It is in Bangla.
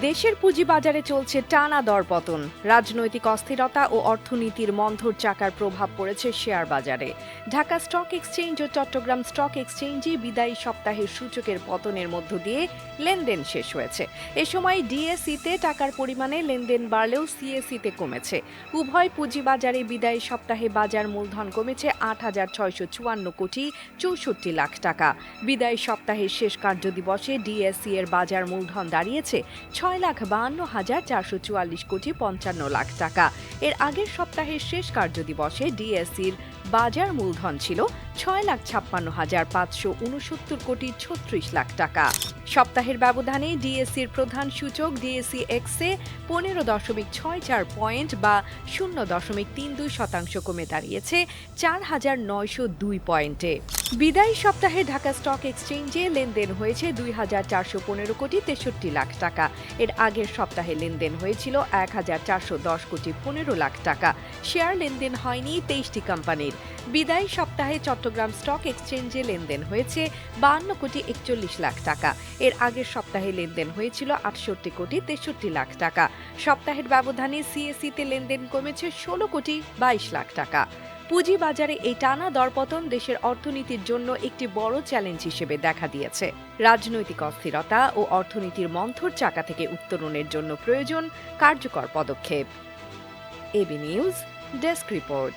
দেশের পুঁজিবাজারে চলছে টানা দরপতন। রাজনৈতিক অস্থিরতা ও অর্থনীতির মন্থর চাকার প্রভাব পড়েছে শেয়ার বাজারে। ঢাকা স্টক এক্সচেঞ্জ ও চট্টগ্রাম স্টক এক্সচেঞ্জে বিদায়ী সপ্তাহের সূচকের পতনের মধ্য দিয়ে লেনদেন শেষ হয়েছে। এ সময় ডিএসইতে টাকার পরিমাণে লেনদেন বাড়লেও সিএসইতে কমেছে। উভয় পুঁজিবাজারে বিদায়ী সপ্তাহে বাজার মূলধন কমেছে ৮,৬৫৪ কোটি ৬৪ লাখ টাকা। বিদায়ী সপ্তাহের শেষ কার্যদিবসে ডিএসই এর বাজার মূলধন দাঁড়িয়েছে ৬,৫২,৪৪৪ কোটি ৫৫ লাখ টাকা। এর আগের সপ্তাহের শেষ কার্যদিবসে ডিএসইর বাজার মূলধন ছিল ৬,৫৬,৫৬৯ কোটি ৩৬ লাখ টাকা। সপ্তাহের ব্যবধানে ডিএসইর প্রধান সূচক ডিএসই এক্সে ১৫.৬৪ পয়েন্ট বা ০.৩২% কমে দাঁড়িয়েছে ৪,৯০২ পয়েন্টে। বিদায়ী সপ্তাহে ঢাকা স্টক এক্সচেঞ্জে লেনদেন হয়েছে ২,৪১৫ কোটি ৬৩ লাখ টাকা। এর আগের সপ্তাহে লেনদেন হয়েছিল ১,৪১০ কোটি ১৫ লাখ টাকা। শেয়ার লেনদেন হয়নি ২৩টি কোম্পানির। বিদায়ী সপ্তাহে চট্টগ্রাম স্টক এক্সচেঞ্জে লেনদেন হয়েছে ৫২ কোটি ৪১ লাখ টাকা। এর আগের সপ্তাহে লেনদেন হয়েছিল ৬৮ কোটি ৬৩ লাখ টাকা। সপ্তাহের ব্যবধানে সিএসইতে লেনদেন কমেছে ১৬ কোটি ২২ লাখ টাকা। পুঁজিবাজারে এই টানা দরপতন দেশের অর্থনীতির জন্য একটি বড় চ্যালেঞ্জ হিসেবে দেখা দিয়েছে। রাজনৈতিক অস্থিরতা ও অর্থনীতির মন্থর চাকা থেকে উত্তরণের জন্য প্রয়োজন কার্যকর পদক্ষেপ। AB news desk report.